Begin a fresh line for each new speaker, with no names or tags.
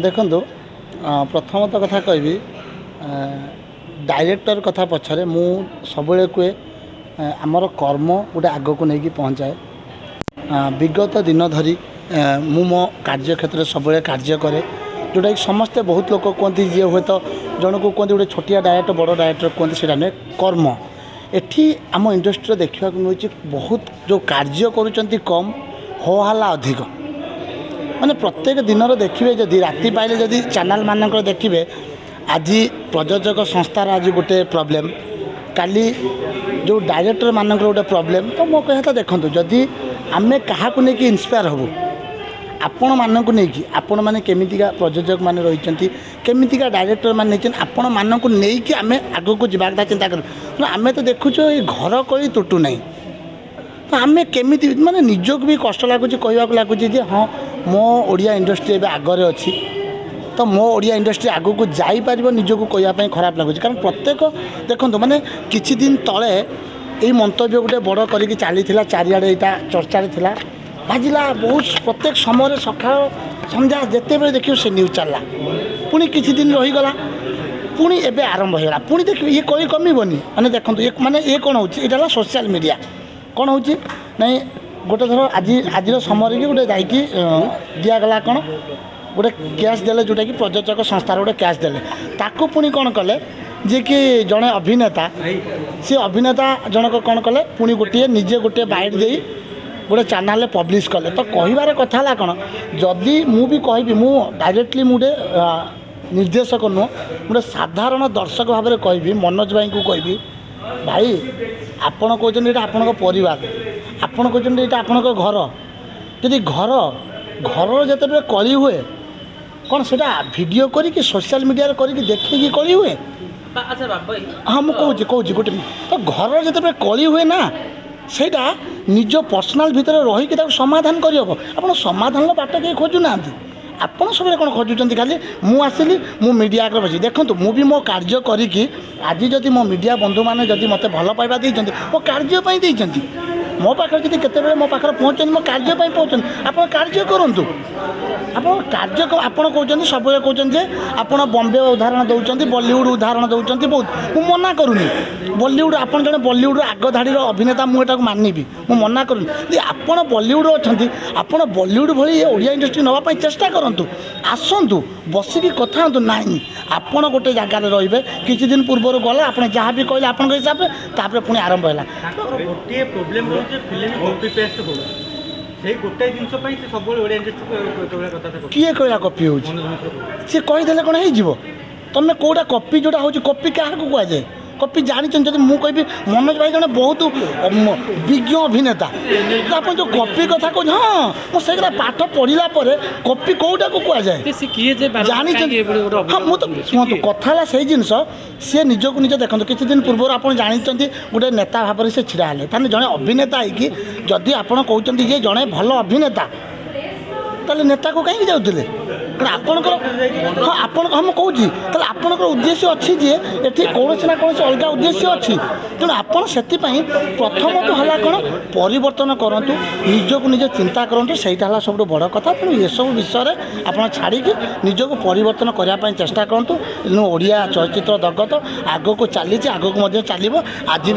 ଦେଖନ୍ତୁ ପ୍ରଥମତଃ କଥା କହିବି ଡାଇରେକ୍ଟର କଥା ପଛରେ ମୁଁ ସବୁବେଳେ କୁହେ ଆମର କର୍ମ ଗୋଟେ ଆଗକୁ ନେଇକି ପହଞ୍ଚାଏ। ବିଗତ ଦିନ ଧରି ମୁଁ ମୋ କାର୍ଯ୍ୟକ୍ଷେତ୍ରରେ ସବୁବେଳେ କାର୍ଯ୍ୟ କରେ ଯେଉଁଟାକି ସମସ୍ତେ ବହୁତ ଲୋକ କୁହନ୍ତି ଯିଏ ହୁଏତ ଜଣକୁ କୁହନ୍ତି ଗୋଟେ ଛୋଟିଆ ଡାଇରେକ୍ଟର ବଡ଼ ଡାଇରେକ୍ଟର କୁହନ୍ତି ସେଇଟା ନୁହେଁ କର୍ମ। ଏଠି ଆମ ଇଣ୍ଡଷ୍ଟ୍ରିରେ ଦେଖିବାକୁ ମିଳୁଛି ବହୁତ ଯେଉଁ କାର୍ଯ୍ୟ କରୁଛନ୍ତି କମ୍ ହୋହାଲ୍ଲା ଅଧିକ। ମାନେ ପ୍ରତ୍ୟେକ ଦିନର ଦେଖିବେ ଯଦି ରାତି ପାଇଲେ ଯଦି ଚ୍ୟାନେଲ୍ ମାନଙ୍କର ଦେଖିବେ ଆଜି ପ୍ରଯୋଜକ ସଂସ୍ଥାର ଆଜି ଗୋଟେ ପ୍ରୋବ୍ଲେମ୍ କାଲି ଯେଉଁ ଡାଇରେକ୍ଟର ମାନଙ୍କର ଗୋଟେ ପ୍ରୋବ୍ଲେମ୍। ତ ମୋ କହିବା କଥା ଦେଖନ୍ତୁ ଯଦି ଆମେ କାହାକୁ ନେଇକି ଇନ୍ସପାୟାର ହେବୁ ଆପଣମାନଙ୍କୁ ନେଇକି ଆପଣମାନେ କେମିତିକା ପ୍ରଯୋଜକ ମାନେ ରହିଛନ୍ତି କେମିତିକା ଡାଇରେକ୍ଟର ମାନେ ନେଇଛନ୍ତି ଆପଣମାନଙ୍କୁ ନେଇକି ଆମେ ଆଗକୁ ଯିବା କଥା ଚିନ୍ତା କରୁ। ଆମେ ତ ଦେଖୁଛୁ ଏଇ ଘର କଳି ତୁଟୁ ନାହିଁ। ତ ଆମେ କେମିତି ମାନେ ନିଜକୁ ବି କଷ୍ଟ ଲାଗୁଛି କହିବାକୁ ଲାଗୁଛି ଯେ ହଁ ମୋ ଓଡ଼ିଆ ଇଣ୍ଡଷ୍ଟ୍ରି ଏବେ ଆଗରେ ଅଛି ତ ମୋ ଓଡ଼ିଆ ଇଣ୍ଡଷ୍ଟ୍ରି ଆଗକୁ ଯାଇପାରିବ ନିଜକୁ କହିବା ପାଇଁ ଖରାପ ଲାଗୁଛି। କାରଣ ପ୍ରତ୍ୟେକ ଦେଖନ୍ତୁ ମାନେ କିଛି ଦିନ ତଳେ ଏଇ ମନ୍ତବ୍ୟ ଗୋଟେ ବଡ଼ କରିକି ଚାଲିଥିଲା ଚାରିଆଡ଼େ ଏଇଟା ଚର୍ଚ୍ଚାରେ ଥିଲା ବାଜିଲା ବହୁତ ପ୍ରତ୍ୟେକ ସମୟରେ ସକାଳ ସନ୍ଧ୍ୟା ଯେତେବେଳେ ଦେଖିବ ସେ ନ୍ୟୁଜ୍ ଚାଲିଲା ପୁଣି କିଛି ଦିନ ରହିଗଲା ପୁଣି ଏବେ ଆରମ୍ଭ ହେଇଗଲା ପୁଣି ଦେଖିବେ ଇଏ କଳି କମିବନି। ମାନେ ଦେଖନ୍ତୁ ମାନେ ଇଏ କ'ଣ ହେଉଛି ଏଇଟା ହେଲା ସୋସିଆଲ ମିଡ଼ିଆ କ'ଣ ହେଉଛି ନାଇଁ ଗୋଟେ ଧର ଆଜିର ସମୟରେ କି ଗୋଟେ ଯାଇକି ଦିଆଗଲା କ'ଣ ଗୋଟେ କ୍ୟାସ୍ ଦେଲେ ଯେଉଁଟାକି ପ୍ରଯୋଜକ ସଂସ୍ଥାର ଗୋଟେ କ୍ୟାସ୍ ଦେଲେ ତାକୁ ପୁଣି କ'ଣ କଲେ ଯିଏକି ଜଣେ ଅଭିନେତା ସେ ଅଭିନେତା ଜଣକ କ'ଣ କଲେ ପୁଣି ନିଜେ ଗୋଟିଏ ବାଇଟ୍ ଦେଇ ଗୋଟେ ଚ୍ୟାନେଲ୍ରେ ପବ୍ଲିଶ୍ କଲେ। ତ କହିବାର କଥା ହେଲା କ'ଣ ଯଦି ମୁଁ ବି କହିବି ମୁଁ ଡାଇରେକ୍ଟଲି ମୁଁ ଗୋଟେ ନିର୍ଦ୍ଦେଶକ ନୁହଁ ଗୋଟେ ସାଧାରଣ ଦର୍ଶକ ଭାବରେ କହିବି ମନୋଜ ଭାଇଙ୍କୁ କହିବି ଭାଇ ଆପଣ କହୁଛନ୍ତି ଏଇଟା ଆପଣଙ୍କ ପରିବାର ଆପଣ କହୁଛନ୍ତି ଏଇଟା ଆପଣଙ୍କ ଘର ଯଦି ଘରର ଯେତେବେଳେ କଳି ହୁଏ କ'ଣ ସେଇଟା ଭିଡ଼ିଓ କରିକି ସୋସିଆଲ ମିଡ଼ିଆରେ କରିକି ଦେଖିକି କଳି ହୁଏ। ହଁ ମୁଁ କହୁଛି ଗୋଟେ ତ ଘରର ଯେତେବେଳେ କଳି ହୁଏ ନା ସେଇଟା ନିଜ ପର୍ସନାଲ ଭିତରେ ରହିକି ତାକୁ ସମାଧାନ କରିହେବ। ଆପଣ ସମାଧାନର ବାଟ କେହି ଖୋଜୁନାହାନ୍ତି ଆପଣ ସବୁବେଳେ କ'ଣ ଖୋଜୁଛନ୍ତି ଖାଲି ମୁଁ ଆସିଲି ମୁଁ ମିଡ଼ିଆ ଆଗରେ ବସି ଦେଖନ୍ତୁ ମୁଁ ବି ମୋ କାର୍ଯ୍ୟ କରିକି ଆଜି ଯଦି ମୋ ମିଡ଼ିଆ ବନ୍ଧୁମାନେ ଯଦି ମୋତେ ଭଲ ପାଇବା ଦେଇଛନ୍ତି ମୋ କାର୍ଯ୍ୟ ପାଇଁ ଦେଇଛନ୍ତି ମୋ ପାଖରେ ଯଦି କେତେବେଳେ ମୋ ପାଖରେ ପହଞ୍ଚନ୍ତି ମୋ କାର୍ଯ୍ୟ ପାଇଁ ପହଞ୍ଚନ୍ତି ଆପଣ କାର୍ଯ୍ୟ କରନ୍ତୁ। ଆପଣ କାର୍ଯ୍ୟ ଆପଣ କହୁଛନ୍ତି ସବୁବେଳେ କହୁଛନ୍ତି ଯେ ଆପଣ ବମ୍ବେ ଉଦାହରଣ ଦେଉଛନ୍ତି ବଲିଉଡ଼ ଉଦାହରଣ ଦେଉଛନ୍ତି ବହୁତ ମୁଁ ମନା କରୁନି ବଲିଉଡ଼ ଆପଣ ଜଣେ ବଲିଉଡ଼ର ଆଗ ଧାଡ଼ିର ଅଭିନେତା ମୁଁ ଏଟାକୁ ମାନିବି ମୁଁ ମନା କରୁନି ଯେ ଆପଣ ବଲିଉଡ଼ ଅଛନ୍ତି ଆପଣ ବଲିଉଡ଼ ଭଳି ଓଡ଼ିଆ ଇଣ୍ଡଷ୍ଟ୍ରି ନେବା ପାଇଁ ଚେଷ୍ଟା କରନ୍ତୁ ଆସନ୍ତୁ ବସିକି କଥା ହୁଅନ୍ତୁ। ନାହିଁ ଆପଣ ଗୋଟେ ଜାଗାରେ ରହିବେ କିଛି ଦିନ ପୂର୍ବରୁ ଗଲା ଆପଣ ଯାହା ବି କହିଲେ ଆପଣଙ୍କ ହିସାବରେ ତାପରେ ପୁଣି ଆରମ୍ଭ ହେଲା।
ଗୋଟିଏ ପ୍ରୋବ୍ଲେମ୍ ହେଉଛି ଫିଲ୍ମ କପି ପେଷ୍ଟ ହେଉଛି ସେଇ ଗୋଟାଏ ଜିନିଷ ପାଇଁ ସେ ସବୁବେଳେ ଓଡ଼ିଆ ଇଣ୍ଡଷ୍ଟ୍ରି
କିଏ କହିଲା କପି ହେଉଛି ସିଏ କହିଦେଲେ କ'ଣ ହେଇଯିବ ତୁମେ କେଉଁଟା କପି ଯେଉଁଟା ହେଉଛି କପି କାହାକୁ କୁହାଯାଏ କପି ଜାଣିଛନ୍ତି ଯଦି ମୁଁ କହିବି ମନୋଜ ଭାଇ ଜଣେ ବହୁତ ବିଜ୍ଞ ଅଭିନେତା ଆପଣ ଯେଉଁ କପି କଥା କହୁଛନ୍ତି ହଁ ମୁଁ ସେଇଟା ପାଠ ପଢ଼ିଲା ପରେ କପି କେଉଁଟାକୁ କୁହାଯାଏ ଜାଣିଛନ୍ତି। ହଁ ମୁଁ ତ ଶୁଣନ୍ତୁ କଥା ହେଲା ସେଇ ଜିନିଷ ସିଏ ନିଜକୁ ନିଜେ ଦେଖନ୍ତୁ କିଛି ଦିନ ପୂର୍ବରୁ ଆପଣ ଜାଣିଛନ୍ତି ଗୋଟେ ନେତା ଭାବରେ ସେ ଛିଡ଼ା ହେଲେ ତାହେଲେ ଜଣେ ଅଭିନେତା ହେଇକି ଯଦି ଆପଣ କହୁଛନ୍ତି ଯେ ଜଣେ ଭଲ ଅଭିନେତା ତାହେଲେ ନେତାକୁ କାହିଁକି ଯାଉଥିଲେ ଆପଣଙ୍କର ହଁ ଆପଣଙ୍କ ହଁ ମୁଁ କହୁଛି ତାହେଲେ ଆପଣଙ୍କର ଉଦ୍ଦେଶ୍ୟ ଅଛି ଯେ ଏଠି କୌଣସି ନା କୌଣସି ଅଲଗା ଉଦ୍ଦେଶ୍ୟ ଅଛି ତେଣୁ ଆପଣ ସେଥିପାଇଁ ପ୍ରଥମତଃ ହେଲା କ'ଣ ପରିବର୍ତ୍ତନ କରନ୍ତୁ ନିଜକୁ ନିଜେ ଚିନ୍ତା କରନ୍ତୁ ସେଇଟା ହେଲା ସବୁଠୁ ବଡ଼ କଥା। ତେଣୁ ଏସବୁ ବିଷୟରେ ଆପଣ ଛାଡ଼ିକି ନିଜକୁ ପରିବର୍ତ୍ତନ କରିବା ପାଇଁ ଚେଷ୍ଟା କରନ୍ତୁ। ତେଣୁ ଓଡ଼ିଆ ଚଳଚ୍ଚିତ୍ର ଜଗତ ଆଗକୁ ଚାଲିଛି ଆଗକୁ ମଧ୍ୟ ଚାଲିବ ଆଜି